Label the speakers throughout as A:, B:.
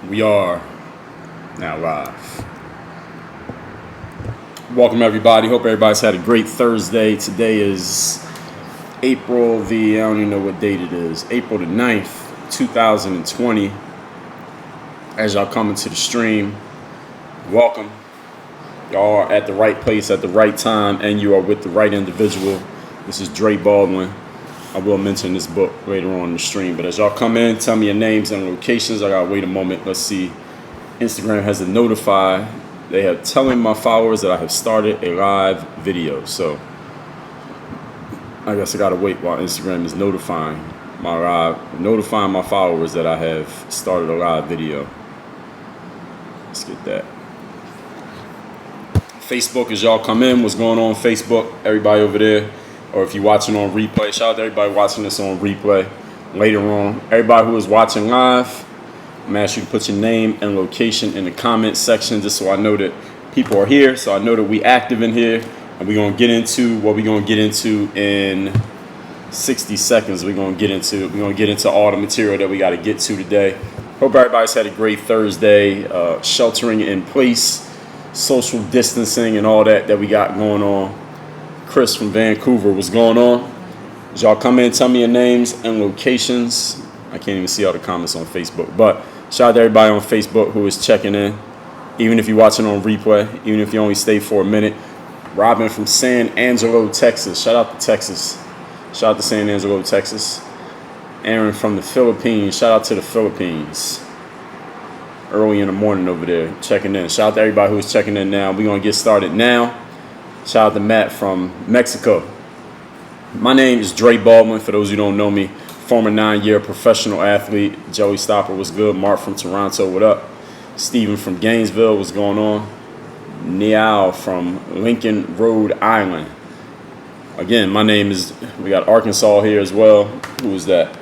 A: We are now live. Welcome everybody. Hope everybody's had a great Thursday. Today is April I don't even know what date it is. April the 9th, 2020. As y'all come into the stream, welcome. Y'all are at the right place at the right time, and you are with the right individual. This is Dre Baldwin. I will mention this book later on in the stream. But as y'all come in, tell me your names and locations. I gotta wait a moment. Let's see. Instagram has to notify. They have telling my followers that I have started a live video. So I guess I gotta wait while Instagram is notifying my followers that I have started a live video. Let's get that. Facebook, as y'all come in, what's going on Facebook? Everybody over there. Or if you're watching on replay, shout out to everybody watching this on replay later on. Everybody who is watching live, I'm going to ask you to put your name and location in the comment section just so I know that people are here, so I know that we active in here. And we're going to get into what we're going to get into in 60 seconds. We're going to get into all the material that we got to get to today. Hope everybody's had a great Thursday. Sheltering in place, social distancing, and all that we got going on. Chris from Vancouver, what's going on? As y'all come in, tell me your names and locations. I can't even see all the comments on Facebook, but shout out to everybody on Facebook who is checking in, even if you're watching on replay, even if you only stay for a minute. Robin from San Angelo, Texas. Shout out to Texas. Shout out to San Angelo, Texas. Aaron from the Philippines. Shout out to the Philippines. Early in the morning over there, checking in. Shout out to everybody who's checking in now. We're going to get started now. Shout out to Matt from Mexico. My name is Dre Baldwin, for those who don't know me. Former 9-year professional athlete. Joey Stopper, was good. Mark from Toronto, what up? Steven from Gainesville, what's going on? Niall from Lincoln, Rhode Island. Again, my name is, we got Arkansas here as well. Who is that?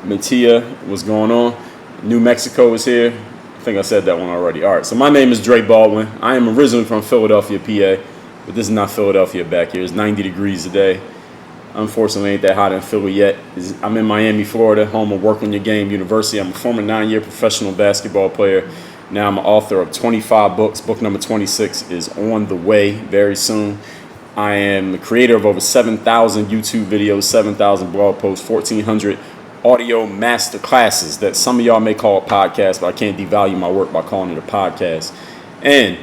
A: Matia, what's going on? New Mexico is here. I think I said that one already. All right, so my name is Dre Baldwin. I am originally from Philadelphia, PA, but this is not Philadelphia back here. It's 90 degrees today. Unfortunately, ain't that hot in Philly yet. I'm in Miami, Florida, home of Work on Your Game University. I'm a former 9-year professional basketball player. Now I'm an author of 25 books. Book number 26 is on the way very soon. I am the creator of over 7,000 YouTube videos, 7,000 blog posts, 1,400 audio master classes that some of y'all may call a podcast, but I can't devalue my work by calling it a podcast. And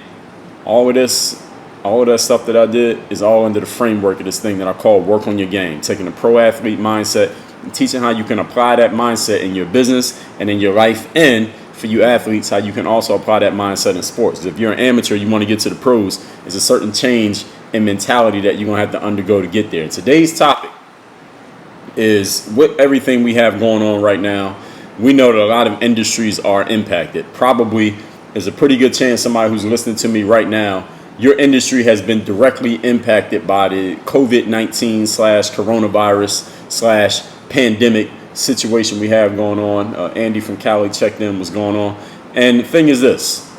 A: all of that stuff that I did is all under the framework of this thing that I call Work on Your Game, taking a pro athlete mindset and teaching how you can apply that mindset in your business and in your life, and for you athletes, how you can also apply that mindset in sports. If you're an amateur, you want to get to the pros, there's a certain change in mentality that you're going to have to undergo to get there. And today's topic is, with everything we have going on right now, we know that a lot of industries are impacted. Probably there's a pretty good chance somebody who's listening to me right now, your industry has been directly impacted by the COVID-19 /coronavirus /pandemic situation we have going on. Andy from Cali checked in, what's going on. And the thing is this,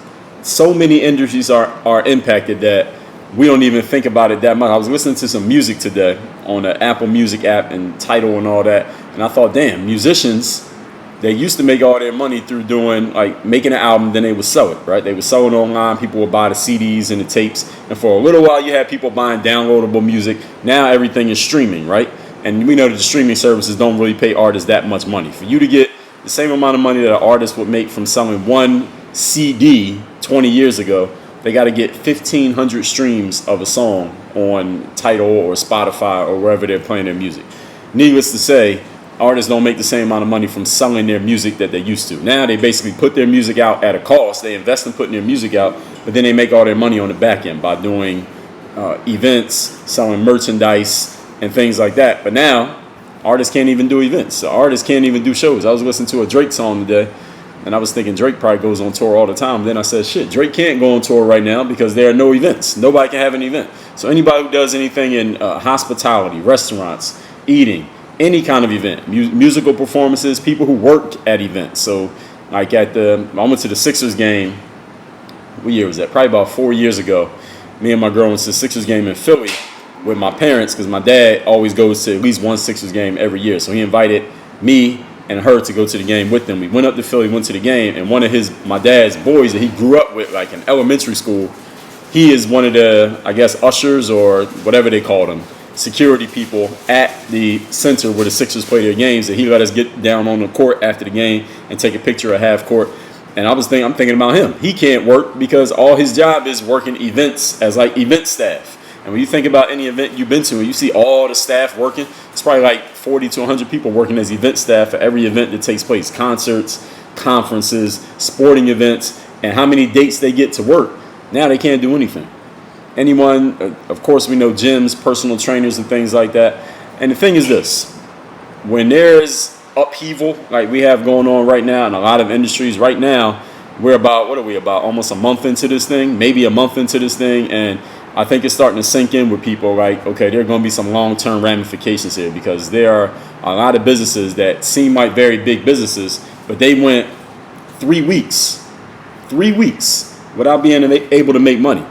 A: so many industries are impacted that we don't even think about it that much. I was listening to some music today on the Apple Music app and Tidal and all that, and I thought, damn, musicians, they used to make all their money through doing, like, making an album, then they would sell it, right? They would sell it online, people would buy the CDs and the tapes, and for a little while you had people buying downloadable music. Now everything is streaming, right? And we know that the streaming services don't really pay artists that much money. For you to get the same amount of money that an artist would make from selling one CD 20 years ago, they got to get 1,500 streams of a song on Tidal or Spotify or wherever they're playing their music. Needless to say, artists don't make the same amount of money from selling their music that they used to. Now they basically put their music out at a cost. They invest in putting their music out, but then they make all their money on the back end by doing events, selling merchandise, and things like that. But now artists can't even do events. So artists can't even do shows. I was listening to a Drake song today, and I was thinking Drake probably goes on tour all the time. Then I said, shit, Drake can't go on tour right now because there are no events. Nobody can have an event. So anybody who does anything in hospitality, restaurants, eating, any kind of event, musical performances, people who work at events. So like I went to the Sixers game. What year was that? Probably about 4 years ago. Me and my girl went to the Sixers game in Philly with my parents because my dad always goes to at least one Sixers game every year. So he invited me, and her to go to the game with them. We went up to Philly, went to the game, and one of my dad's boys that he grew up with, like in elementary school, he is one of the, I guess, ushers or whatever they call them, security people at the center where the Sixers play their games, that he let us get down on the court after the game and take a picture of half court. And I'm thinking about him. He can't work because all his job is working events as like event staff. And when you think about any event you've been to and you see all the staff working, it's probably like 40 to 100 people working as event staff for every event that takes place. Concerts, conferences, sporting events, and how many dates they get to work. Now they can't do anything. Anyone, of course, we know gyms, personal trainers, and things like that. And the thing is this, when there's upheaval like we have going on right now in a lot of industries right now, we're about, what are we about, almost a month into this thing, maybe a month into this thing, and I think it's starting to sink in with people like, okay, there are going to be some long-term ramifications here, because there are a lot of businesses that seem like very big businesses, but they went 3 weeks without being able to make money.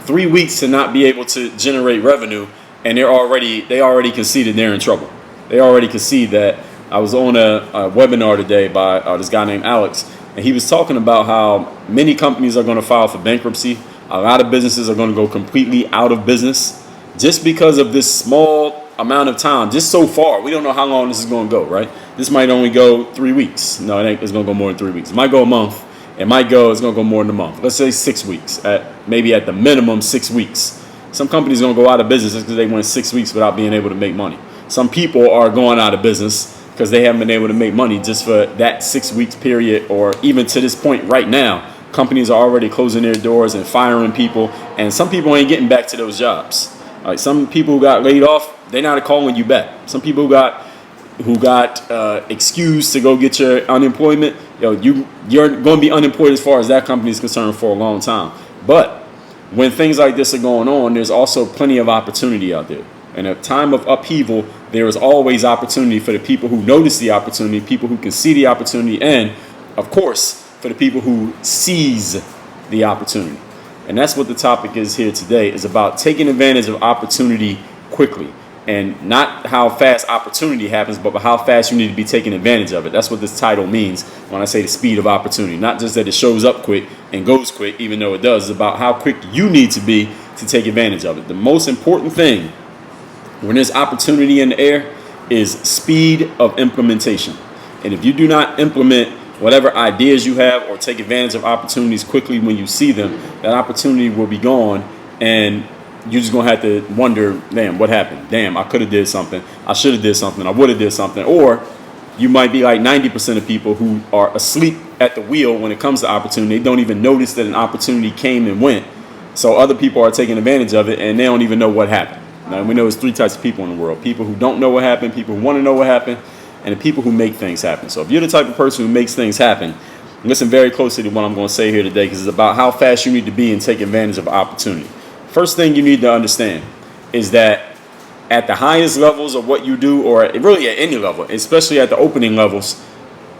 A: 3 weeks to not be able to generate revenue, and they already conceded they're in trouble. They already concede that. I was on a webinar today by this guy named Alex, and he was talking about how many companies are going to file for bankruptcy. A lot of businesses are going to go completely out of business just because of this small amount of time. Just so far, we don't know how long this is going to go, right? This might only go 3 weeks. No, it ain't. It's going to go more than 3 weeks. It might go a month. It's going to go more than a month. Let's say 6 weeks. Maybe at the minimum 6 weeks. Some companies are going to go out of business because they went 6 weeks without being able to make money. Some people are going out of business because they haven't been able to make money just for that 6 weeks period, or even to this point right now. Companies are already closing their doors and firing people, and some people ain't getting back to those jobs. Like some people who got laid off, they're not calling you back. Some people who got excused to go get your unemployment, you're going to be unemployed as far as that company is concerned for a long time. But when things like this are going on, there's also plenty of opportunity out there. In a time of upheaval, there is always opportunity for the people who notice the opportunity, people who can see the opportunity, and, of course, for the people who seize the opportunity. And that's what the topic is here today, is about taking advantage of opportunity quickly. And not how fast opportunity happens, but how fast you need to be taking advantage of it. That's what this title means when I say the speed of opportunity. Not just that it shows up quick and goes quick, even though it does. It's about how quick you need to be to take advantage of it. The most important thing when there's opportunity in the air is speed of implementation. And if you do not implement whatever ideas you have or take advantage of opportunities quickly when you see them, that opportunity will be gone, and you're just going to have to wonder, damn, what happened? Damn, I could have did something. I should have did something. I would have did something. Or you might be like 90% of people who are asleep at the wheel when it comes to opportunity. They don't even notice that an opportunity came and went. So other people are taking advantage of it, and they don't even know what happened. Now, we know there's 3 types of people in the world: people who don't know what happened, people who want to know what happened, and the people who make things happen. So if you're the type of person who makes things happen, listen very closely to what I'm going to say here today, because it's about how fast you need to be and take advantage of opportunity. First thing you need to understand is that at the highest levels of what you do, or really at any level, especially at the opening levels,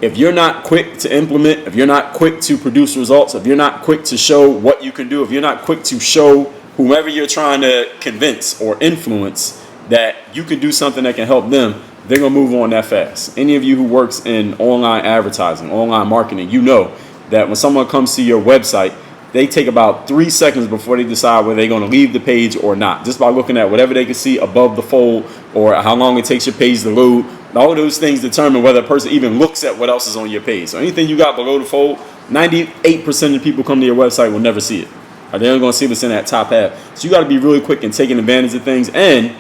A: if you're not quick to implement, if you're not quick to produce results, if you're not quick to show what you can do, if you're not quick to show whomever you're trying to convince or influence that you can do something that can help them, they're going to move on that fast. Any of you who works in online advertising, online marketing, you know that when someone comes to your website, they take about 3 seconds before they decide whether they're going to leave the page or not, just by looking at whatever they can see above the fold or how long it takes your page to load. All of those things determine whether a person even looks at what else is on your page. So anything you got below the fold, 98% of the people come to your website will never see it. They're only going to see what's in that top half. So you got to be really quick in taking advantage of things. And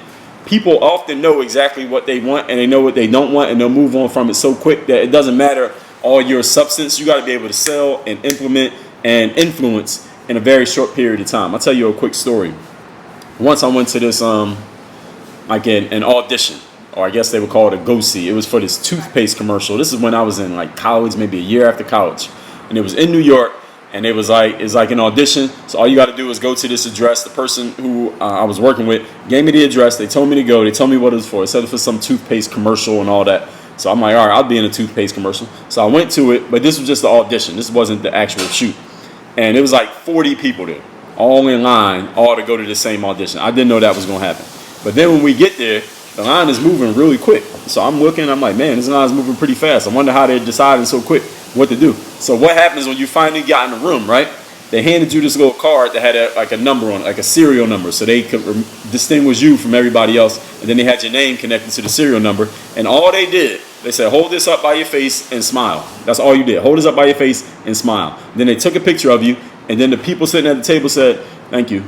A: people often know exactly what they want, and they know what they don't want, and they'll move on from it so quick that it doesn't matter all your substance. You got to be able to sell and implement and influence in a very short period of time. I'll tell you a quick story. Once I went to this like an audition, or I guess they would call it a go-see. It was for this toothpaste commercial. This is when I was in like college, maybe a year after college, and it was in New York. And it was like, it's like an audition. So all you got to do is go to this address. The person who I was working with gave me the address. They told me to go. They told me what it was for. It said it was some toothpaste commercial and all that. So I'm like, all right, I'll be in a toothpaste commercial. So I went to it, but this was just the audition. This wasn't the actual shoot. And it was like 40 people there, all in line, all to go to the same audition. I didn't know that was going to happen. But then when we get there, the line is moving really quick. So I'm looking, I'm like, man, this line's moving pretty fast. I wonder how they're deciding so quick what to do. So what happens when you finally got in the room, right? They handed you this little card that had a number on it, like a serial number, so they could distinguish you from everybody else. And then they had your name connected to the serial number. And all they did, they said, hold this up by your face and smile. That's all you did. Hold this up by your face and smile. Then they took a picture of you, and then the people sitting at the table said, thank you.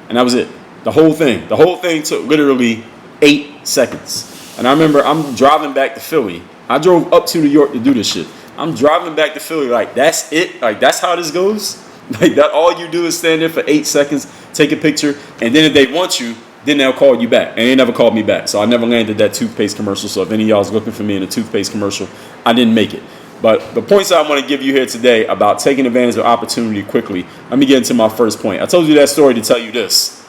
A: And that was it. The whole thing. The whole thing took literally 8 seconds. And I remember I'm driving back to Philly. I drove up to New York to do this shit. I'm driving back to Philly like, that's it? Like, that's how this goes? Like, that all you do is stand there for 8 seconds, take a picture, and then if they want you, then they'll call you back. And they never called me back. So I never landed that toothpaste commercial. So if any of y'all is looking for me in a toothpaste commercial, I didn't make it. But the points I want to give you here today about taking advantage of opportunity quickly, let me get into my first point. I told you that story to tell you this.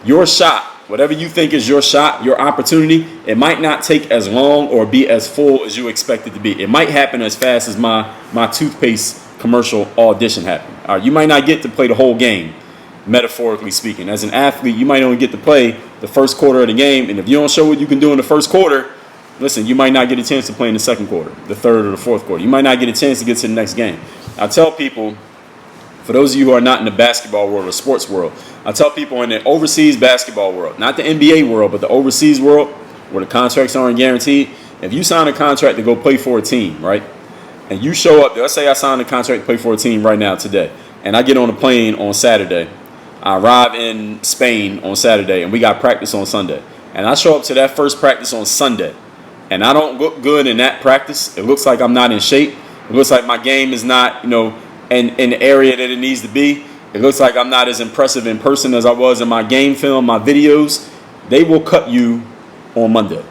A: Your shot, whatever you think is your shot, your opportunity, it might not take as long or be as full as you expect it to be. It might happen as fast as my toothpaste commercial audition happened. You might not get to play the whole game, metaphorically speaking. As an athlete, you might only get to play the first quarter of the game, and if you don't show what you can do in the first quarter, listen, you might not get a chance to play in the second quarter, the third or the fourth quarter. You might not get a chance to get to the next game. I tell people, for those of you who are not in the basketball world or sports world, I tell people in the overseas basketball world, not the NBA world, but the overseas world where the contracts aren't guaranteed, if you sign a contract to go play for a team, right, and you show up, let's say I signed a contract to play for a team right now today, and I get on a plane on Saturday, I arrive in Spain on Saturday, and we got practice on Sunday, and I show up to that first practice on Sunday, and I don't look good in that practice. It looks like I'm not in shape. It looks like my game is not, in the area that it needs to be. It looks like I'm not as impressive in person as I was in my game film, my videos. They will cut you on Monday.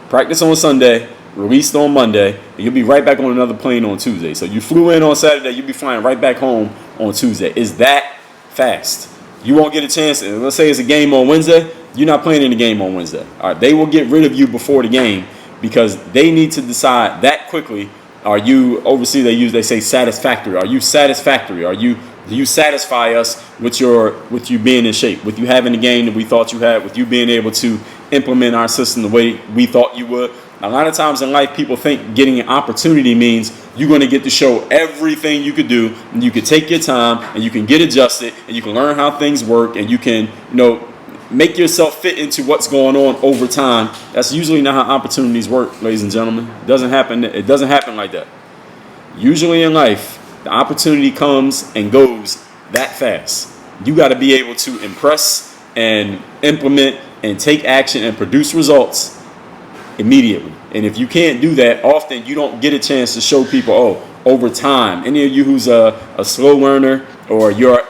A: Practice on Sunday, released on Monday, and you'll be right back on another plane on Tuesday. So you flew in on Saturday, you'll be flying right back home on Tuesday. It's that fast. You won't get a chance. Let's say it's a game on Wednesday. You're not playing in the game on Wednesday. All right, they will get rid of you before the game because they need to decide that quickly. Are you overseas? They say satisfactory. Are you satisfactory? Do you satisfy us with you being in shape, with you having the game that we thought you had, with you being able to implement our system the way we thought you would? A lot of times in life, people think getting an opportunity means you're going to get to show everything you could do, and you can take your time, and you can get adjusted, and you can learn how things work, and you can, make yourself fit into what's going on over time. That's usually not how opportunities work, ladies and gentlemen. It doesn't happen like that. Usually in life, the opportunity comes and goes that fast. You got to be able to impress and implement and take action and produce results immediately. And if you can't do that, often you don't get a chance to show people, over time. Any of you who's a slow learner, or you're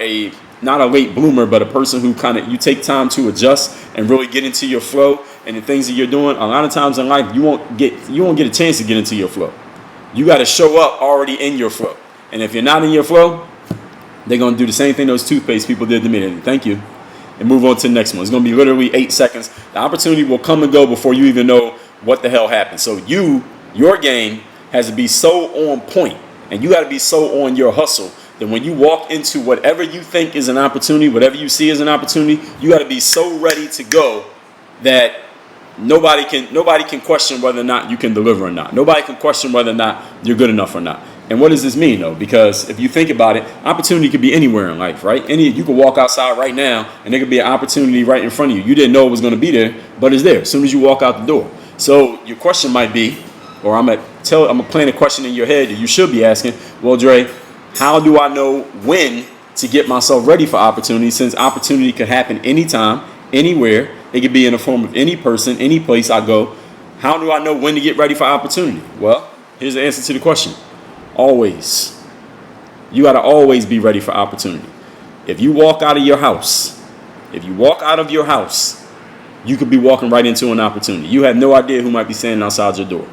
A: not a late bloomer, but a person who you take time to adjust and really get into your flow and the things that you're doing, a lot of times in life, you won't get a chance to get into your flow. You got to show up already in your flow. And if you're not in your flow, they're going to do the same thing those toothpaste people did to me. Thank you. And move on to the next one. It's going to be literally 8 seconds. The opportunity will come and go before you even know what the hell happened. So your game has to be so on point, and you got to be so on your hustle that when you walk into whatever you think is an opportunity, whatever you see as an opportunity, you got to be so ready to go that nobody can question whether or not you can deliver or not. Nobody can question whether or not you're good enough or not. And what does this mean, though? Because if you think about it, opportunity could be anywhere in life, right? You could walk outside right now, and there could be an opportunity right in front of you. You didn't know it was going to be there, but it's there as soon as you walk out the door. So your question might be, or I'm gonna plant a question in your head that you should be asking. Well, Dre, how do I know when to get myself ready for opportunity? Since opportunity could happen anytime, anywhere. It could be in the form of any person, any place I go. How do I know when to get ready for opportunity? Well, here's the answer to the question. Always. You got to always be ready for opportunity. If you walk out of your house, you could be walking right into an opportunity. You have no idea who might be standing outside your door.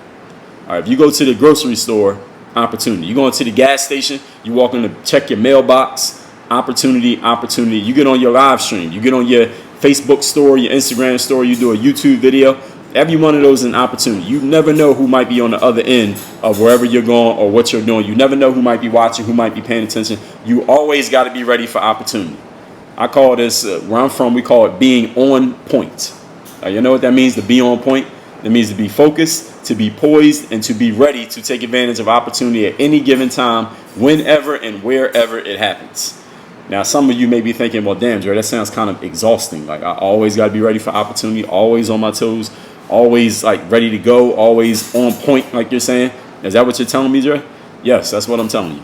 A: All right, if you go to the grocery store, opportunity. You go into the gas station, you walk in to check your mailbox, opportunity. You get on your live stream, you get on your Facebook story, your Instagram story, you do a YouTube video. Every one of those is an opportunity. You never know who might be on the other end of wherever you're going or what you're doing. You never know who might be watching, who might be paying attention. You always got to be ready for opportunity. I call this, where I'm from, we call it being on point. You know what that means, to be on point? That means to be focused, to be poised, and to be ready to take advantage of opportunity at any given time, whenever and wherever it happens. Now, some of you may be thinking, well, damn, Dre, that sounds kind of exhausting. Like, I always got to be ready for opportunity, always on my toes, always like ready to go, always on point, like you're saying. Is that what you're telling me, Dre? Yes, that's what I'm telling you.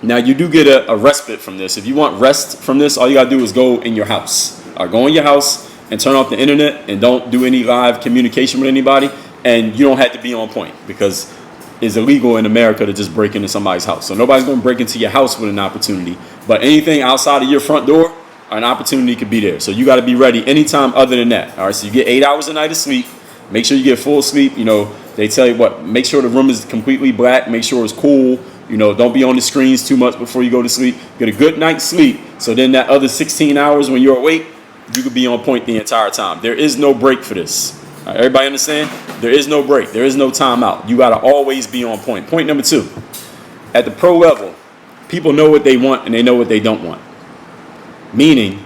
A: Now, you do get a respite from this. If you want rest from this, all you got to do is go in your house. Go in your house and turn off the internet and don't do any live communication with anybody. And you don't have to be on point because it's illegal in America to just break into somebody's house. So nobody's going to break into your house with an opportunity. But anything outside of your front door, an opportunity could be there. So you got to be ready anytime other than that. All right, so you get 8 hours a night of sleep. Make sure you get full sleep. You know, they tell you what, make sure the room is completely black. Make sure it's cool. You know, don't be on the screens too much before you go to sleep. Get a good night's sleep. So then that other 16 hours when you're awake, you could be on point the entire time. There is no break for this. All right, everybody understand? There is no break. There is no timeout. You got to always be on point. Point number 2. At the pro level, people know what they want and they know what they don't want. Meaning,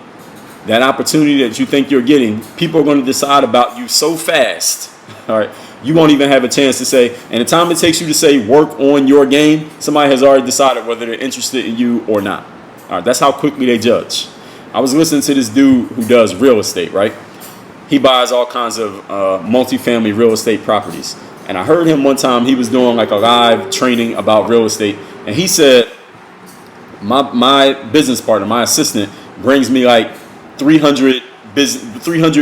A: that opportunity that you think you're getting, people are going to decide about you so fast. All right, you won't even have a chance to say, and the time it takes you to say work on your game, somebody has already decided whether they're interested in you or not. All right, that's how quickly they judge. I was listening to this dude who does real estate, right? He buys all kinds of multifamily real estate properties. And I heard him one time, he was doing like a live training about real estate. And he said, my business partner, my assistant, brings me like 300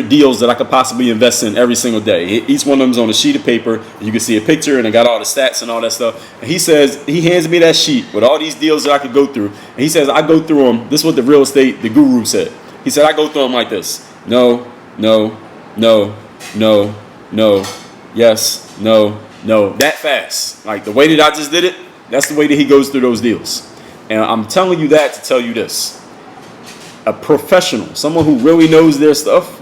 A: deals that I could possibly invest in every single day. Each one of them is on a sheet of paper. You can see a picture and it got all the stats and all that stuff. And he says, he hands me that sheet with all these deals that I could go through. And he says, I go through them. This is what the real estate, the guru said. He said, I go through them like this. No, no, no, no, no, yes, no, no. That fast. Like the way that I just did it, that's the way that he goes through those deals. And I'm telling you that to tell you this. A professional, someone who really knows their stuff,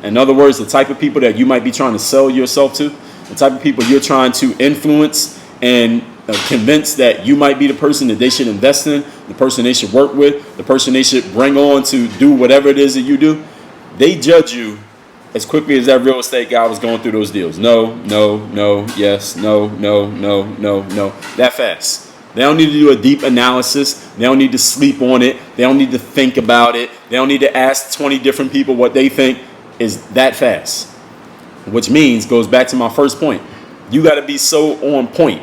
A: in other words, the type of people that you might be trying to sell yourself to, the type of people you're trying to influence and convince that you might be the person that they should invest in, the person they should work with, the person they should bring on to do whatever it is that you do, they judge you as quickly as that real estate guy was going through those deals. No, no, no, yes, no, no, no, no, no, that fast. They don't need to do a deep analysis. They don't need to sleep on it. They don't need to think about it. They don't need to ask 20 different people what they think. Is that fast. Which means, goes back to my first point, you got to be so on point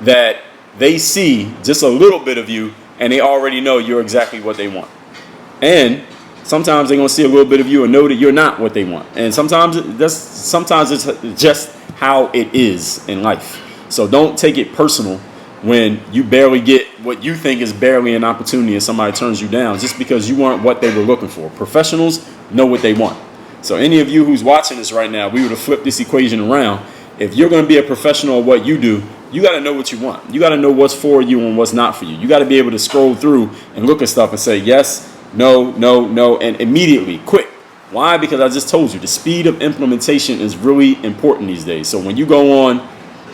A: that they see just a little bit of you and they already know you're exactly what they want. And sometimes they're going to see a little bit of you and know that you're not what they want. And sometimes it's just how it is in life. So don't take it personal when you barely get what you think is barely an opportunity and somebody turns you down just because you weren't what they were looking for. Professionals know what they want. So any of you who's watching this right now, we would have flipped this equation around. If you're going to be a professional at what you do, you got to know what you want. You got to know what's for you and what's not for you. You got to be able to scroll through and look at stuff and say yes, no, no, no, and immediately, quick. Why? Because I just told you, the speed of implementation is really important these days. So when you go on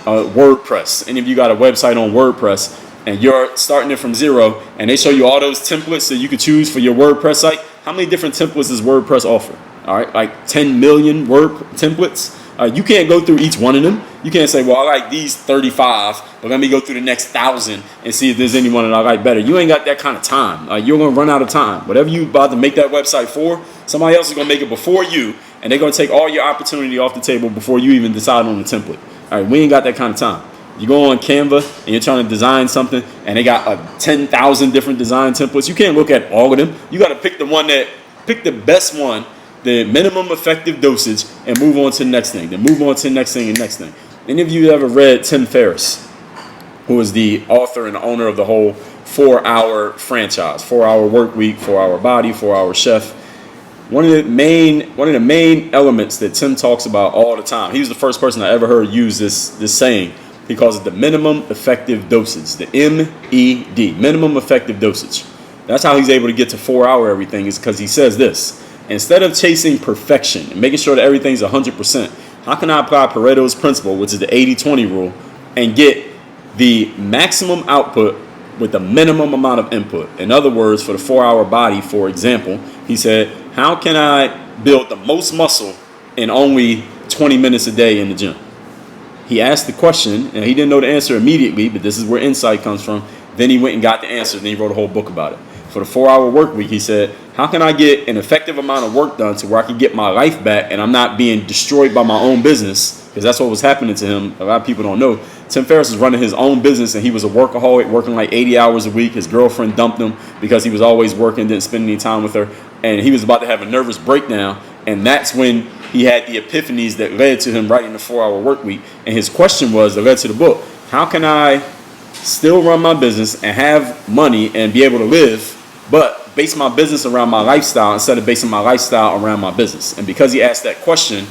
A: WordPress, any of you got a website on WordPress and you're starting it from zero and they show you all those templates that you could choose for your WordPress site, how many different templates does WordPress offer? All right, like 10 million word templates. You can't go through each one of them. You can't say, well, I like these 35, but let me go through the next 1,000 and see if there's anyone that I like better. You ain't got that kind of time. You're going to run out of time. Whatever you about to make that website for, somebody else is going to make it before you, and they're going to take all your opportunity off the table before you even decide on the template. All right, we ain't got that kind of time. You go on Canva and you're trying to design something and they got 10,000 different design templates. You can't look at all of them. You got to pick the best one, the minimum effective dosage, and move on to the next thing. Then move on to the next thing and next thing. Any of you ever read Tim Ferriss, who is the author and owner of the whole 4-hour franchise, 4-hour work week, 4-hour body, 4-hour chef? One of the main elements that Tim talks about all the time, he was the first person I ever heard use this saying. He calls it the minimum effective dosage, the MED, minimum effective dosage. That's how he's able to get to 4-hour everything, is because he says this: instead of chasing perfection and making sure that everything's 100%, how can I apply Pareto's principle, which is the 80-20 rule, and get the maximum output with the minimum amount of input? In other words, for the 4-hour body, for example, he said, how can I build the most muscle in only 20 minutes a day in the gym. He asked the question, and he didn't know the answer immediately, but this is where insight comes from. Then he went and got the answer, and then he wrote a whole book about it. For the 4-hour work week, he said, how can I get an effective amount of work done to where I can get my life back and I'm not being destroyed by my own business? Because that's what was happening to him. A lot of people don't know. Tim Ferriss was running his own business, and he was a workaholic, working like 80 hours a week. His girlfriend dumped him because he was always working, didn't spend any time with her. And he was about to have a nervous breakdown. And that's when he had the epiphanies that led to him writing the 4-hour work week. And his question was, that led to the book, how can I still run my business and have money and be able to live, but base my business around my lifestyle instead of basing my lifestyle around my business? And because he asked that question,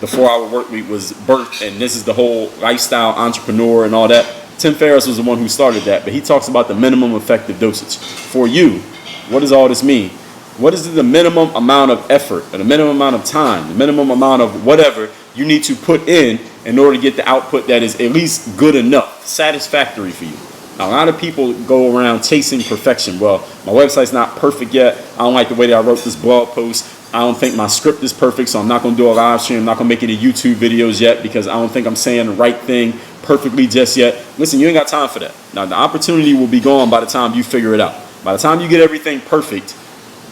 A: the 4-hour work week was birthed, and this is the whole lifestyle entrepreneur and all that. Tim Ferriss was the one who started that, but he talks about the minimum effective dosage. For you, what does all this mean? What is the minimum amount of effort, or the minimum amount of time, the minimum amount of whatever you need to put in order to get the output that is at least good enough, satisfactory for you? Now, a lot of people go around chasing perfection. Well, my website's not perfect yet. I don't like the way that I wrote this blog post. I don't think my script is perfect, so I'm not going to do a live stream. I'm not going to make any YouTube videos yet because I don't think I'm saying the right thing perfectly just yet. Listen, you ain't got time for that. Now, the opportunity will be gone by the time you figure it out. By the time you get everything perfect,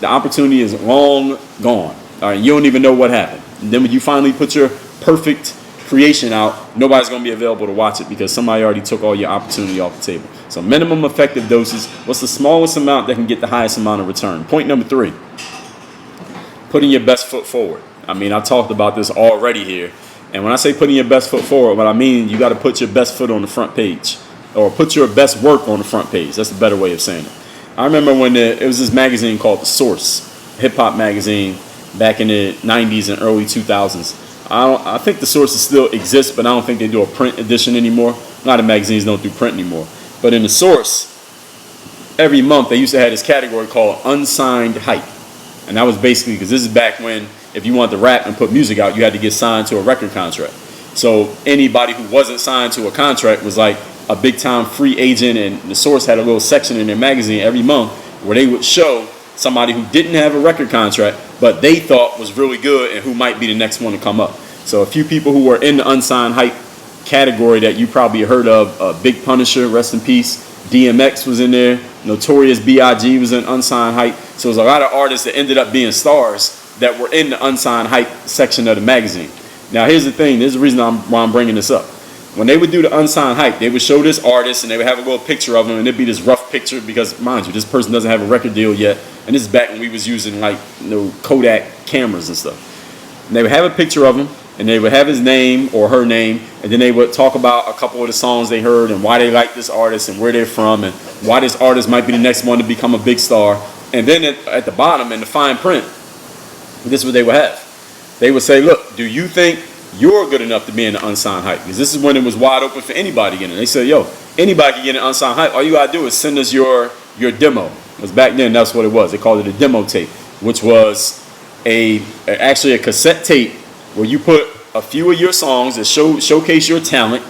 A: the opportunity is long gone. All right, you don't even know what happened. And then when you finally put your perfect creation out, nobody's going to be available to watch it because somebody already took all your opportunity off the table. So minimum effective doses. What's the smallest amount that can get the highest amount of return? Point number 3, putting your best foot forward. I mean, I talked about this already here. And when I say putting your best foot forward, what I mean, you got to put your best foot on the front page, or put your best work on the front page. That's a better way of saying it. I remember when it was this magazine called The Source, hip-hop magazine, back in the 90s and early 2000s. I think The Source still exists, but I don't think they do a print edition anymore. A lot of magazines don't do print anymore. But in The Source, every month they used to have this category called Unsigned Hype. And that was basically, because this is back when if you wanted to rap and put music out, you had to get signed to a record contract. So anybody who wasn't signed to a contract was like a big-time free agent, and The Source had a little section in their magazine every month where they would show somebody who didn't have a record contract but they thought was really good and who might be the next one to come up. So a few people who were in the unsigned hype category that you probably heard of, Big Punisher, rest in peace, DMX was in there, Notorious B.I.G. was in unsigned hype. So there's a lot of artists that ended up being stars that were in the unsigned hype section of the magazine. Now here's the thing, this is the reason why I'm bringing this up. When they would do the unsigned hype, they would show this artist and they would have a little picture of him, and it'd be this rough picture because, mind you, this person doesn't have a record deal yet. And this is back when we was using like Kodak cameras and stuff. And they would have a picture of him, and they would have his name or her name, and then they would talk about a couple of the songs they heard and why they like this artist and where they're from and why this artist might be the next one to become a big star. And then at the bottom in the fine print, this is what they would have. They would say, look, do you think you're good enough to be in the unsigned hype? Because this is when it was wide open for anybody to get in. They said, yo, anybody can get an unsigned hype. All you got to do is send us your demo. Because back then, that's what it was. They called it a demo tape, which was actually a cassette tape where you put a few of your songs that showcase your talent,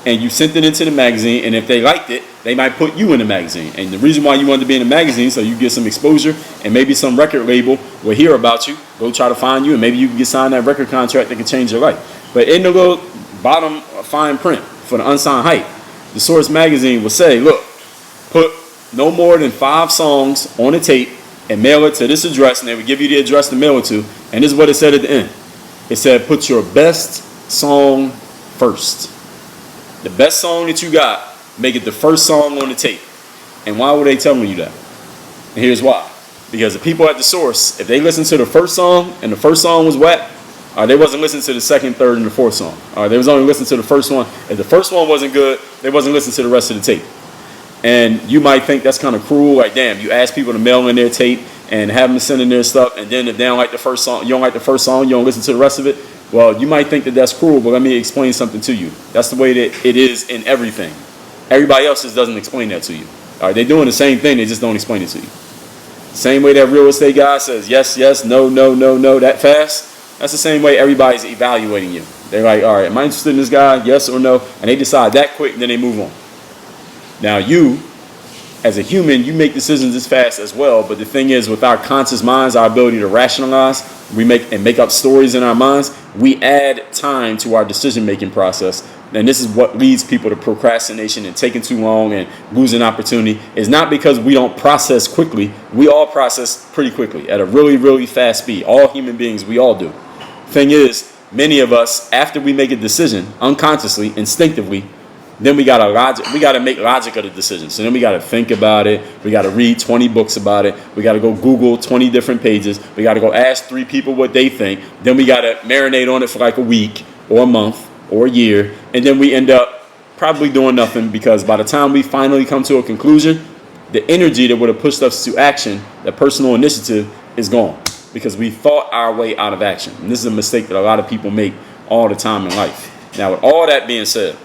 A: and you sent it into the magazine, and if they liked it, they might put you in the magazine. And the reason why you wanted to be in the magazine, so you get some exposure, and maybe some record label will hear about you, go try to find you, and maybe you can get signed that record contract that can change your life. But in the little bottom fine print for the unsigned hype, the Source magazine will say, look, put no more than 5 songs on a tape and mail it to this address, and they would give you the address to mail it to. And this is what it said at the end. It said, put your best song first. The best song that you got, make it the first song on the tape. And why were they telling you that? And here's why. Because the people at the Source, if they listened to the first song and the first song was whack, they wasn't listening to the second, third, and the fourth song. They was only listening to the first one. If the first one wasn't good, they wasn't listening to the rest of the tape. And you might think that's kind of cruel. Like, damn, you ask people to mail in their tape and have them send in their stuff, and then if they don't like the first song, you don't like the first song, you don't listen to the rest of it. Well, you might think that that's cruel, but let me explain something to you. That's the way that it is in everything. Everybody else just doesn't explain that to you. They're doing the same thing, they just don't explain it to you. Same way that real estate guy says yes, yes, no, no, no, no, that fast. That's the same way everybody's evaluating you. They're like, all right, am I interested in this guy? Yes or no? And they decide that quick, and then they move on. Now you, as a human, you make decisions as fast as well, but the thing is, with our conscious minds, our ability to rationalize, we make up stories in our minds, we add time to our decision-making process. And this is what leads people to procrastination and taking too long and losing opportunity. Is not because we don't process quickly. We all process pretty quickly at a really, really fast speed. All human beings, we all do. Thing is, many of us, after we make a decision, unconsciously, instinctively, then we gotta make logic of the decision. So then we gotta think about it. We gotta read 20 books about it. We gotta go Google 20 different pages. We gotta go ask 3 people what they think. Then we gotta marinate on it for like a week or a month or a year. And then we end up probably doing nothing, because by the time we finally come to a conclusion, the energy that would have pushed us to action, that personal initiative, is gone, because we thought our way out of action. And this is a mistake that a lot of people make all the time in life. Now, with all that being said,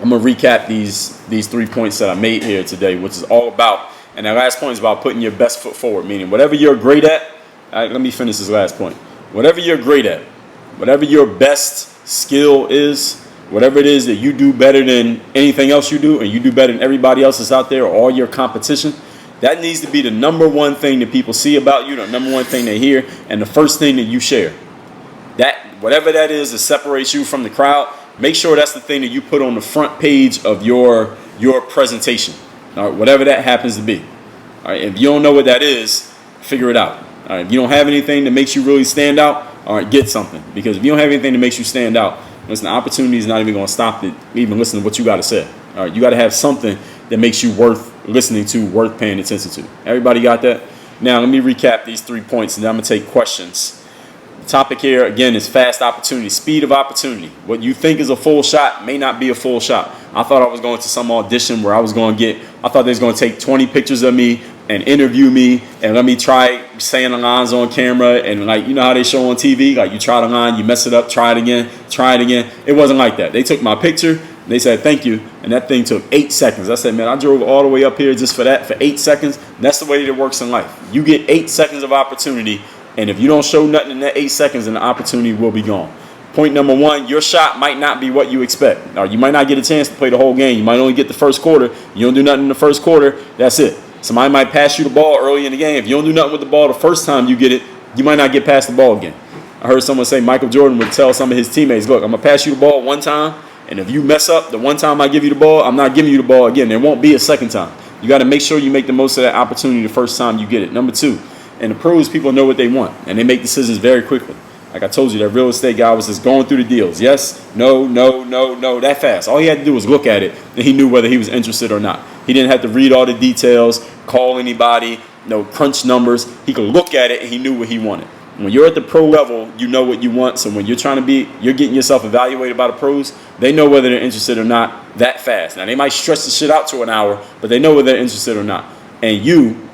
A: I'm going to recap these 3 points that I made here today, which is all about, and that last point is about putting your best foot forward, meaning whatever you're great at. All right, let me finish this last point. Whatever you're great at, whatever your best skill is, whatever it is that you do better than anything else you do, and you do better than everybody else that's out there or all your competition, that needs to be the number one thing that people see about you, the number one thing they hear, and the first thing that you share. That, whatever that is that separates you from the crowd, make sure that's the thing that you put on the front page of your presentation. All right, whatever that happens to be. All right, if you don't know what that is, figure it out. All right, if you don't have anything that makes you really stand out, all right, get something. Because if you don't have anything that makes you stand out, listen, the opportunity is not even going to stop it, even listen to what you got to say. All right, you got to have something that makes you worth listening to, worth paying attention to. Everybody got that? Now, let me recap these 3 points, and then I'm going to take questions. The topic here, again, is fast opportunity, speed of opportunity. What you think is a full shot may not be a full shot. I thought I was going to some audition where I thought they was going to take 20 pictures of me and interview me and let me try saying the lines on camera, and like, you know how they show on TV, like you try the line, you mess it up, try it again. It wasn't like that. They took my picture, they said thank you, and that thing took 8 seconds. I said, man, I drove all the way up here just for that, for 8 seconds. And that's the way that it works in life. You get 8 seconds of opportunity, and if you don't show nothing in that 8 seconds, then the opportunity will be gone. Point number 1, your shot might not be what you expect. Or you might not get a chance to play the whole game. You might only get the first quarter. You don't do nothing in the first quarter, that's it. Somebody might pass you the ball early in the game. If you don't do nothing with the ball the first time you get it, you might not get past the ball again. I heard someone say Michael Jordan would tell some of his teammates, look, I'm going to pass you the ball one time, and if you mess up the one time I give you the ball, I'm not giving you the ball again. There won't be a second time. You got to make sure you make the most of that opportunity the first time you get it. Number 2, in the pros, people know what they want, and they make decisions very quickly. Like I told you, that real estate guy was just going through the deals. Yes, no, that fast. All he had to do was look at it, and he knew whether he was interested or not. He didn't have to read all the details, call anybody, crunch numbers. He could look at it, and he knew what he wanted. When you're at the pro level, you know what you want. So when you're getting yourself evaluated by the pros, they know whether they're interested or not that fast. Now, they might stretch the shit out to an hour, but they know whether they're interested or not. And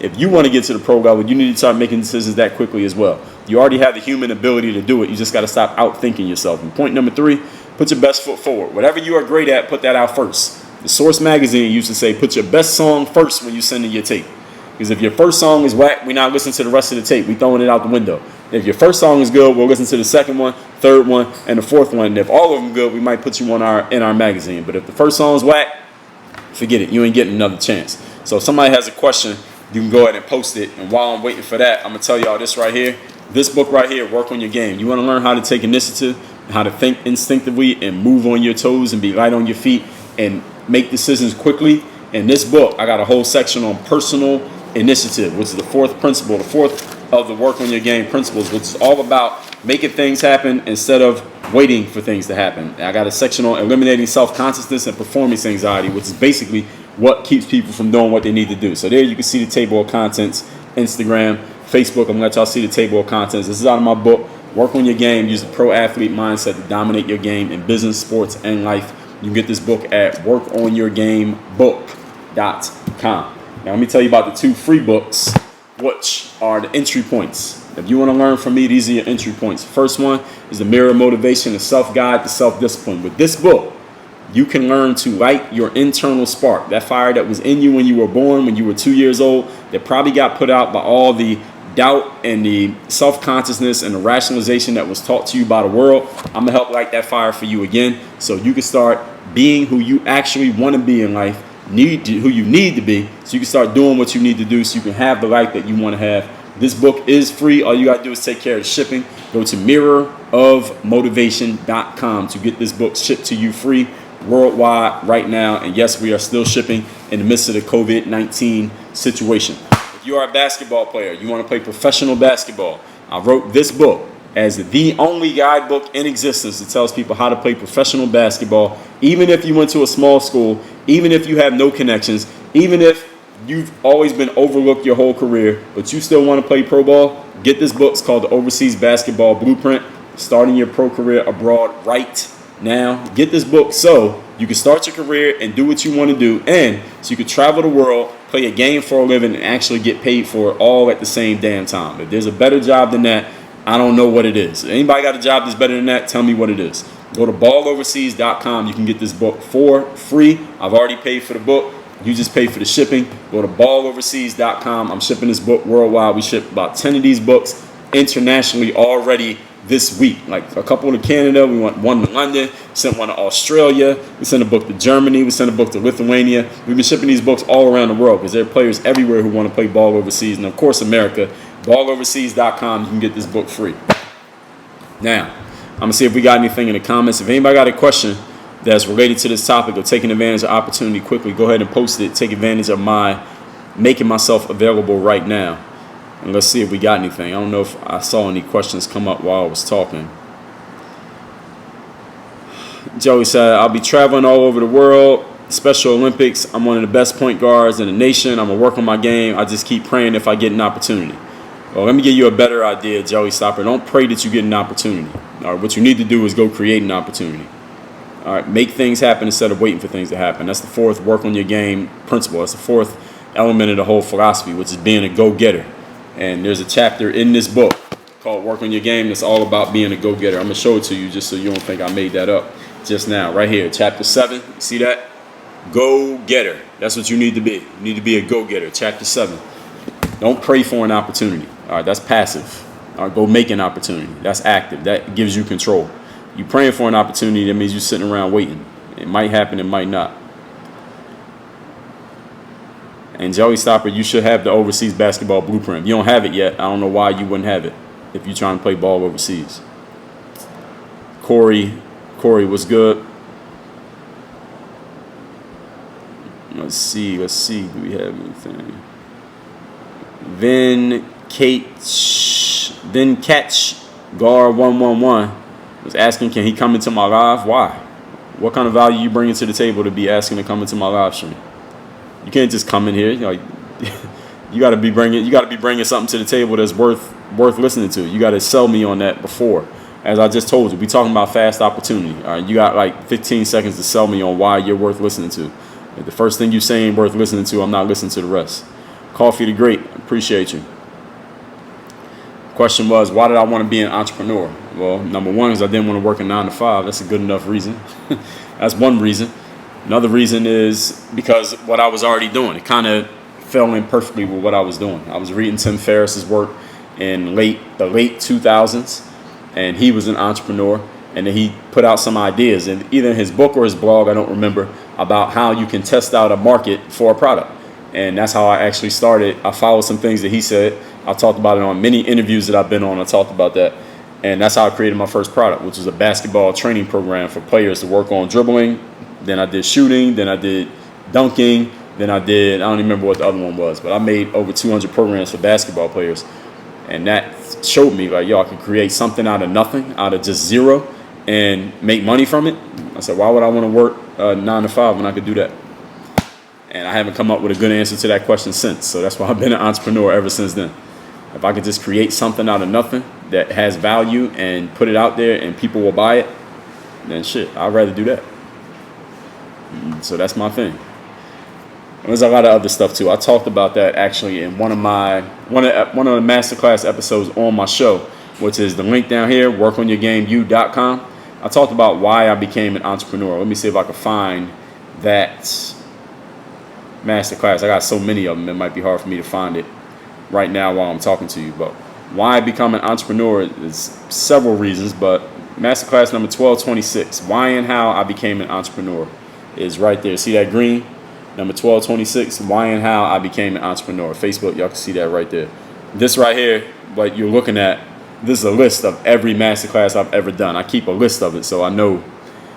A: if you want to get to the pro level, you need to start making decisions that quickly as well. You already have the human ability to do it. You just got to stop outthinking yourself. And point number 3, put your best foot forward. Whatever you are great at, put that out first. The Source magazine used to say, put your best song first when you send in your tape. Because if your first song is whack, we're not listening to the rest of the tape. We're throwing it out the window. If your first song is good, we'll listen to the second one, third one, and the fourth one. And if all of them good, we might put you in our magazine. But if the first song is whack, forget it. You ain't getting another chance. So if somebody has a question, you can go ahead and post it. And while I'm waiting for that, I'm going to tell y'all this right here. This book right here, Work on Your Game. You want to learn how to take initiative, how to think instinctively and move on your toes and be light on your feet and make decisions quickly. In this book, I got a whole section on personal initiative, which is the 4th principle, the 4th of the Work on Your Game principles, which is all about making things happen instead of waiting for things to happen. I got a section on eliminating self-consciousness and performance anxiety, which is basically what keeps people from doing what they need to do. So there you can see the table of contents, Instagram, Facebook. I'm going to let y'all see the table of contents. This is out of my book, Work on Your Game. Use the pro athlete mindset to dominate your game in business, sports, and life. You can get this book at workonyourgamebook.com. Now let me tell you about the 2 free books, which are the entry points. If you want to learn from me, these are your entry points. First one is the Mirror Motivation, the Self-Guide to Self-Discipline. With this book, you can learn to light your internal spark, that fire that was in you when you were born, when you were 2 years old, that probably got put out by all the doubt and the self-consciousness and the rationalization that was taught to you by the world. I'm going to help light that fire for you again so you can start being who you actually want to be in life, who you need to be, so you can start doing what you need to do so you can have the life that you want to have This book is free. All you got to do is take care of the shipping. Go to mirrorofmotivation.com to get this book shipped to you free worldwide right now. And yes, we are still shipping in the midst of the COVID-19 situation. If you are a basketball player, you want to play professional basketball, I wrote this book as the only guidebook in existence that tells people how to play professional basketball, even if you went to a small school, even if you have no connections, even if you've always been overlooked your whole career, but you still want to play pro ball. Get this book. It's called The Overseas Basketball Blueprint, Starting Your Pro Career Abroad Right Now. Get this book so you can start your career and do what you want to do, and so you can travel the world, play a game for a living, and actually get paid for it all at the same damn time. If there's a better job than that, I don't know what it is. If anybody got a job that's better than that, tell me what it is. Go to balloverseas.com. You can get this book for free. I've already paid for the book. You just pay for the shipping. Go to balloverseas.com. I'm shipping this book worldwide. We shipped about 10 of these books internationally already this week. Like a couple to Canada. We went one to London. Sent one to Australia. We sent a book to Germany. We sent a book to Lithuania. We've been shipping these books all around the world because there are players everywhere who want to play ball overseas. And of course, America. Balloverseas.com. You can get this book free. Now, I'm going to see if we got anything in the comments. If anybody got a question that's related to this topic of taking advantage of opportunity quickly, go ahead and post it. Take advantage of my making myself available right now. And let's see if we got anything. I don't know if I saw any questions come up while I was talking. Joey said, I'll be traveling all over the world. Special Olympics. I'm one of the best point guards in the nation. I'm going to work on my game. I just keep praying if I get an opportunity. Well, let me give you a better idea, Joey Stopper. Don't pray that you get an opportunity. All right, what you need to do is go create an opportunity. All right, make things happen instead of waiting for things to happen. That's the fourth work on your game principle. That's the fourth element of the whole philosophy, which is being a go-getter. And there's a chapter in this book called Work on Your Game that's all about being a go-getter. I'm going to show it to you just so you don't think I made that up just now. Right here, chapter 7. You see that? Go-getter. That's what you need to be. You need to be a go-getter. Chapter 7. Don't pray for an opportunity. All right, that's passive. All right, go make an opportunity. That's active. That gives you control. You praying for an opportunity, that means you're sitting around waiting. It might happen, it might not. And Joey Stopper, you should have the Overseas Basketball Blueprint. If you don't have it yet, I don't know why you wouldn't have it if you're trying to play ball overseas. Corey was good. Let's see. Do we have anything? Then catch Gar 111 was asking, can he come into my live? Why? What kind of value you bringing to the table to be asking to come into my live stream? You can't just come in here. You got to be bringing something to the table that's worth listening to. You got to sell me on that before. As I just told you, we talking about fast opportunity. All right, you got like 15 seconds to sell me on why you're worth listening to. If the first thing you're saying worth listening to, I'm not listening to the rest. Coffee the Great, appreciate you. Question was, why did I want to be an entrepreneur? Well, number one is I didn't want to work a 9 to 5. That's a good enough reason. That's one reason. Another reason is because what I was already doing. It kind of fell in perfectly with what I was doing. I was reading Tim Ferriss's work in the late 2000s, and he was an entrepreneur, and then he put out some ideas, and either in his book or his blog, I don't remember, about how you can test out a market for a product. And that's how I actually started. I followed some things that he said. I talked about it on many interviews that I've been on. I talked about that. And that's how I created my first product, which was a basketball training program for players to work on dribbling. Then I did shooting. Then I did dunking. Then I don't even remember what the other one was. But I made over 200 programs for basketball players. And that showed me, like, yo, I could create something out of nothing, out of just zero, and make money from it. I said, why would I want to work 9 to 5 when I could do that? And I haven't come up with a good answer to that question since. So that's why I've been an entrepreneur ever since then. If I could just create something out of nothing that has value and put it out there and people will buy it, then shit, I'd rather do that. So that's my thing. There's a lot of other stuff too. I talked about that actually in one of the masterclass episodes on my show, which is the link down here, workonyourgameu.com. I talked about why I became an entrepreneur. Let me see if I can find that masterclass. I got so many of them, it might be hard for me to find it right now while I'm talking to you. But why I become an entrepreneur is several reasons, but masterclass number 1226, why and how I became an entrepreneur, is right there. See that green? Number 1226, why and how I became an entrepreneur. Facebook, y'all can see that right there. This right here, what you're looking at, this is a list of every masterclass I've ever done. I keep a list of it so I know,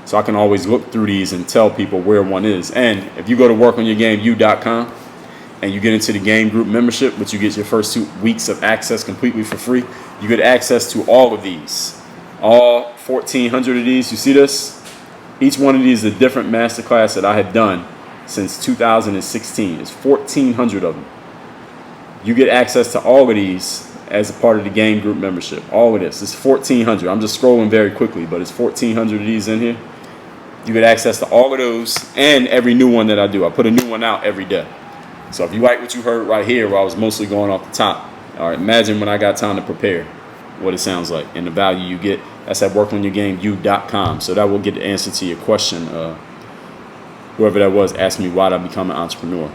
A: so I can always look through these and tell people where one is. And if you go to workonyourgameu.com and you get into the game group membership, which you get your first 2 weeks of access completely for free, you get access to all of these, all 1,400 of these. You see this? Each one of these is a different masterclass that I had done since 2016. It's 1,400 of them. You get access to all of these as a part of the game group membership. All of this. It's 1,400. I'm just scrolling very quickly, but it's 1,400 of these in here. You get access to all of those and every new one that I do. I put a new one out every day. So if you like what you heard right here, where I was mostly going off the top, all right, imagine when I got time to prepare, what it sounds like and the value you get. That's at workonyourgameu.com. So that will get the answer to your question. Whoever that was asked me why did I become an entrepreneur.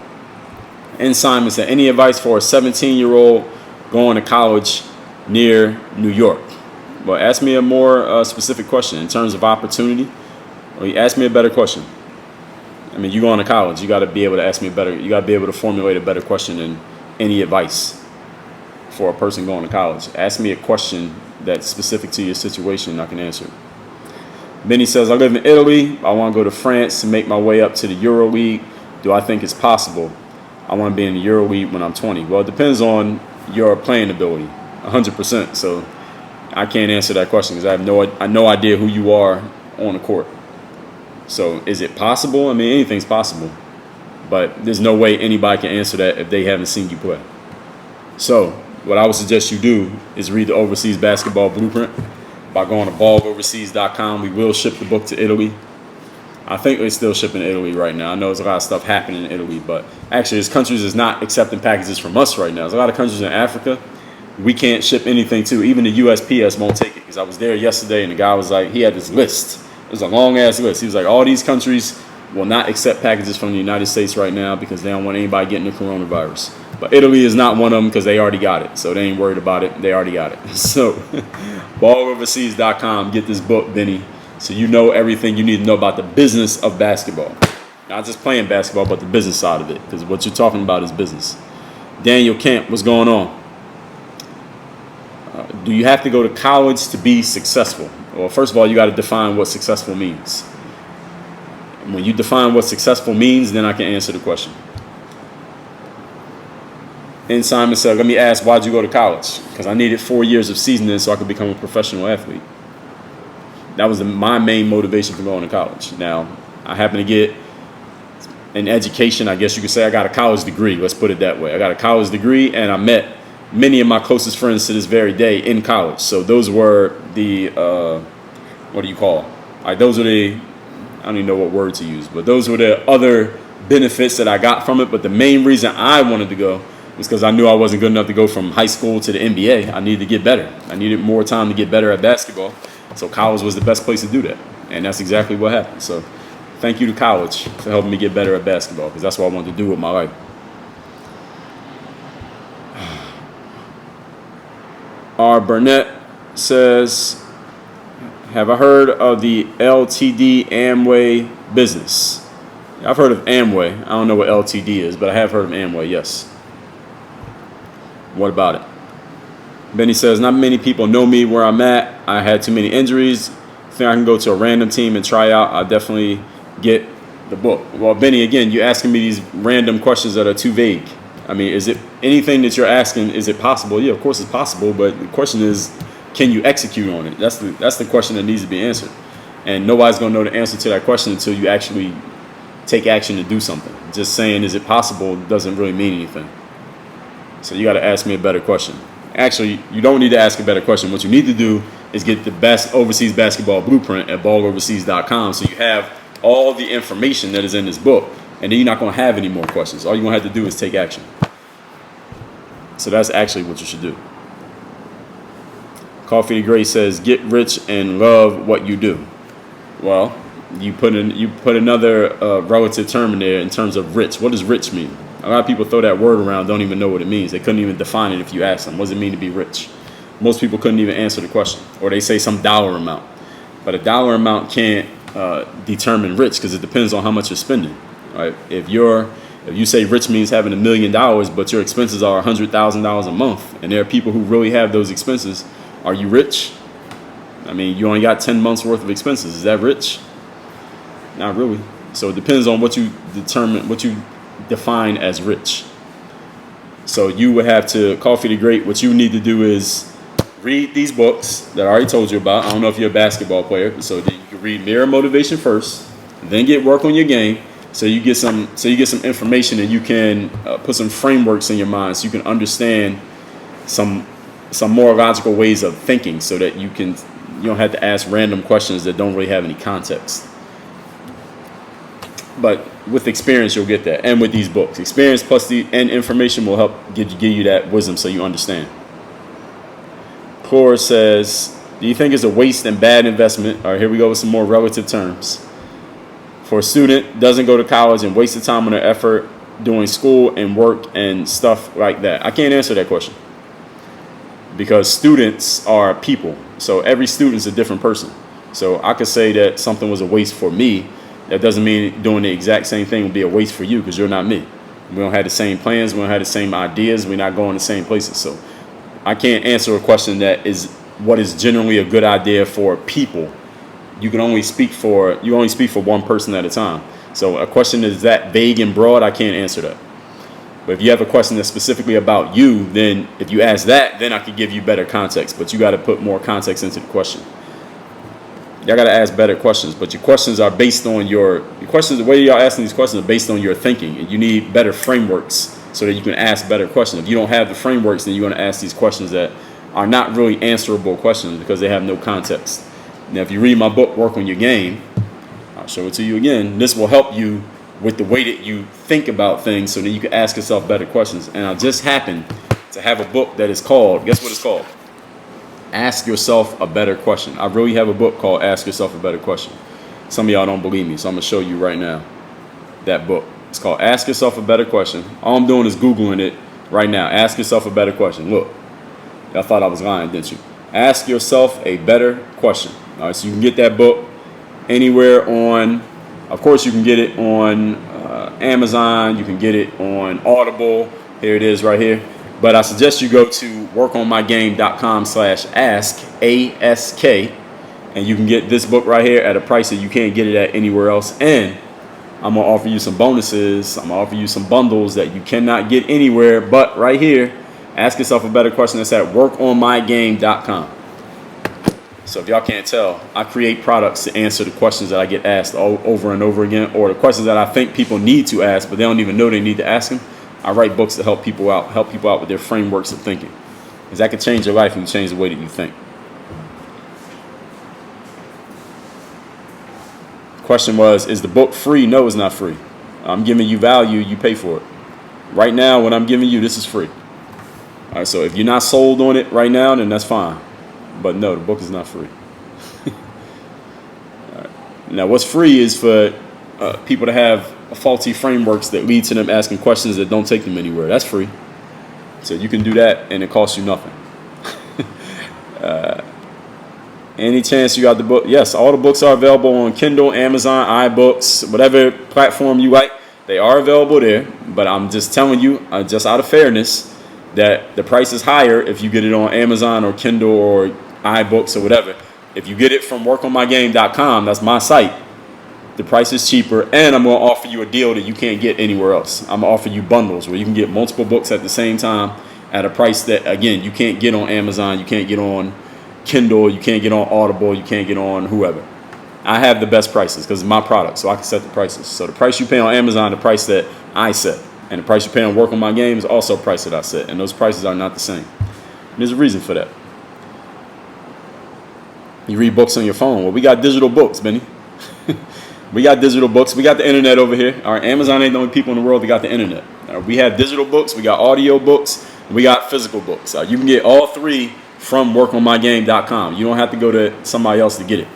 A: And Simon said, any advice for a 17-year-old going to college near New York? Well, ask me a more specific question in terms of opportunity. Or ask me a better question. I mean, you going to college, you got to be able to ask me you got to be able to formulate a better question than any advice for a person going to college. Ask me a question that's specific to your situation and I can answer it. Benny says, I live in Italy. I want to go to France to make my way up to the Euro League. Do I think it's possible? I want to be in the Euro League when I'm 20. Well, it depends on your playing ability, 100%. So I can't answer that question because I have no idea who you are on the court. So is it possible? I mean, anything's possible. But there's no way anybody can answer that if they haven't seen you play. So what I would suggest you do is read the Overseas Basketball Blueprint by going to balloverseas.com. We will ship the book to Italy. I think we're still shipping to Italy right now. I know there's a lot of stuff happening in Italy, but actually there's countries that's not accepting packages from us right now. There's a lot of countries in Africa we can't ship anything to. Even the USPS won't take it. Because I was there yesterday and the guy was like, he had this list. It was a long ass list. He was like, all these countries will not accept packages from the United States right now because they don't want anybody getting the coronavirus. But Italy is not one of them because they already got it. So they ain't worried about it. They already got it. So balloverseas.com. Get this book, Benny, so you know everything you need to know about the business of basketball. Not just playing basketball, but the business side of it. Because what you're talking about is business. Daniel Kemp, what's going on? Do you have to go to college to be successful? Well, first of all, you got to define what successful means. When you define what successful means, then I can answer the question. And Simon said, let me ask, why'd you go to college? Because I needed 4 years of seasoning so I could become a professional athlete. That was my main motivation for going to college. Now, I happen to get an education, I guess you could say. I got a college degree, let's put it that way. I got a college degree, and I met many of my closest friends to this very day in college. So those were the, what do you call them? Like those are the, I don't even know what word to use, but those were the other benefits that I got from it. But the main reason I wanted to go was because I knew I wasn't good enough to go from high school to the NBA. I needed to get better. I needed more time to get better at basketball. So college was the best place to do that. And that's exactly what happened. So thank you to college for helping me get better at basketball because that's what I wanted to do with my life. R. Burnett says, have I heard of the LTD Amway business? I've heard of Amway. I don't know what LTD is, but I have heard of Amway, yes. What about it? Benny says, not many people know me where I'm at. I had too many injuries. Think I can go to a random team and try out. I'll definitely get the book. Well, Benny, again, you're asking me these random questions that are too vague. I mean, is it anything that you're asking, is it possible? Yeah, of course it's possible, but the question is, can you execute on it? That's the question that needs to be answered. And nobody's going to know the answer to that question until you actually take action to do something. Just saying, is it possible, doesn't really mean anything. So you got to ask me a better question. Actually, you don't need to ask a better question. What you need to do is get the best overseas basketball blueprint at balloverseas.com so you have all the information that is in this book. And then you're not going to have any more questions. All you're going to have to do is take action. So that's actually what you should do. Coffee to Gray says, get rich and love what you do. Well, you put another relative term in there in terms of rich. What does rich mean? A lot of people throw that word around, don't even know what it means. They couldn't even define it if you ask them. What does it mean to be rich? Most people couldn't even answer the question. Or they say some dollar amount. But a dollar amount can't determine rich because it depends on how much you're spending. Right? If you're If you say rich means having $1 million, but your expenses are $100,000 a month, and there are people who really have those expenses, are you rich? I mean, you only got 10 months worth of expenses. Is that rich? Not really. So it depends on what you define as rich. So you would have to, Coffee the Great, what you need to do is read these books that I already told you about. I don't know if you're a basketball player, so you can read Mirror Motivation first, then get work on your game, so you get some information, and you can put some frameworks in your mind, so you can understand some more logical ways of thinking, so that you don't have to ask random questions that don't really have any context. But with experience, you'll get that. And with these books, experience plus and information will help give you that wisdom, so you understand. Core says, do you think it's a waste and bad investment? All right, here we go with some more relative terms. For a student, doesn't go to college and waste the time and their effort doing school and work and stuff like that. I can't answer that question, because students are people. So every student is a different person. So I could say that something was a waste for me. That doesn't mean doing the exact same thing would be a waste for you, because you're not me. We don't have the same plans. We don't have the same ideas. We're not going the same places. So I can't answer a question that is what is generally a good idea for people. You only speak for one person at a time. So a question is that vague and broad, I can't answer that. But if you have a question that's specifically about you, then if you ask that, then I could give you better context. But you got to put more context into the question. Y'all got to ask better questions, but your questions are based on your questions. The way y'all asking these questions are based on your thinking, and you need better frameworks so that you can ask better questions. If you don't have the frameworks, then you're going to ask these questions that are not really answerable questions, because they have no context. Now, if you read my book, Work on Your Game, I'll show it to you again. This will help you with the way that you think about things, so that you can ask yourself better questions. And I just happen to have a book that is called, guess what it's called? Ask Yourself a Better Question. I really have a book called Ask Yourself a Better Question. Some of y'all don't believe me, so I'm going to show you right now that book. It's called Ask Yourself a Better Question. All I'm doing is Googling it right now. Ask Yourself a Better Question. Look, y'all thought I was lying, didn't you? Ask Yourself a Better Question. All right, so you can get that book anywhere on, of course, you can get it on Amazon. You can get it on Audible. Here it is right here. But I suggest you go to workonmygame.com/ask, A-S-K, and you can get this book right here at a price that you can't get it at anywhere else. And I'm going to offer you some bonuses. I'm going to offer you some bundles that you cannot get anywhere but right here. Ask Yourself a Better Question. That's at workonmygame.com. So if y'all can't tell, I create products to answer the questions that I get asked over and over again, or the questions that I think people need to ask, but they don't even know they need to ask them. I write books to help people out with their frameworks of thinking, because that can change your life and change the way that you think. The question was, is the book free? No, it's not free. I'm giving you value, you pay for it. Right now, what I'm giving you, this is free. All right, so if you're not sold on it right now, then that's fine. But no, the book is not free. All right. Now, what's free is for people to have faulty frameworks that lead to them asking questions that don't take them anywhere. That's free. So you can do that, and it costs you nothing. Any chance you got the book? Yes, all the books are available on Kindle, Amazon, iBooks, whatever platform you like. They are available there. But I'm just telling you, just out of fairness, that the price is higher if you get it on Amazon or Kindle or iBooks or whatever. If you get it from workonmygame.com, that's my site, the price is cheaper, and I'm going to offer you a deal that you can't get anywhere else. I'm going to offer you bundles where you can get multiple books at the same time at a price that, again, you can't get on Amazon, you can't get on Kindle, you can't get on Audible, you can't get on whoever. I have the best prices because it's my product, so I can set the prices. So the price you pay on Amazon, the price that I set, and the price you pay on Work on My Game is also a price that I set, and those prices are not the same. And there's a reason for that. You read books on your phone. Well, we got digital books, Benny. We got digital books. We got the internet over here. All right, Amazon ain't the only people in the world that got the internet. We have digital books. We got audio books. And we got physical books. You can get all three from workonmygame.com. You don't have to go to somebody else to get it.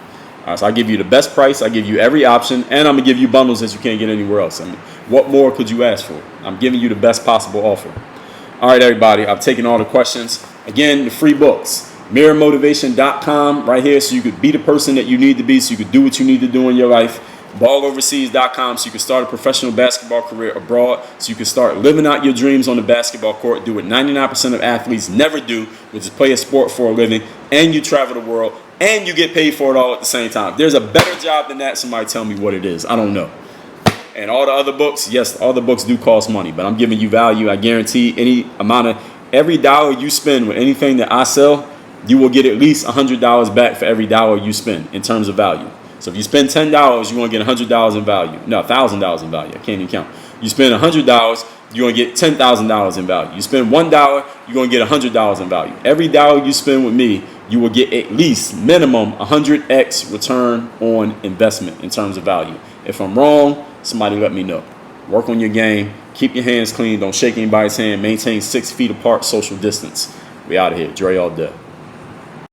A: So I give you the best price. I give you every option, and I'm gonna give you bundles that you can't get anywhere else. I mean, what more could you ask for? I'm giving you the best possible offer. All right, everybody. I've taken all the questions. Again, the free books. MirrorMotivation.com right here, so you could be the person that you need to be, so you could do what you need to do in your life. balloverseas.com, so you can start a professional basketball career abroad, so you can start living out your dreams on the basketball court. Do what 99% of athletes never do, which is play a sport for a living, and you travel the world, and you get paid for it all at the same time. If there's a better job than that, somebody tell me what it is. I don't know. And all the other books, yes, all the books do cost money, but I'm giving you value. I guarantee every dollar you spend with anything that I sell, you will get at least $100 back for every dollar you spend in terms of value. So if you spend $10, you're going to get $100 in value. No, $1,000 in value. I can't even count. You spend $100, you're going to get $10,000 in value. You spend $1, you're going to get $100 in value. Every dollar you spend with me, you will get at least minimum 100x return on investment in terms of value. If I'm wrong, somebody let me know. Work on your game. Keep your hands clean. Don't shake anybody's hand. Maintain 6 feet apart social distance. We out of here. Dre all day.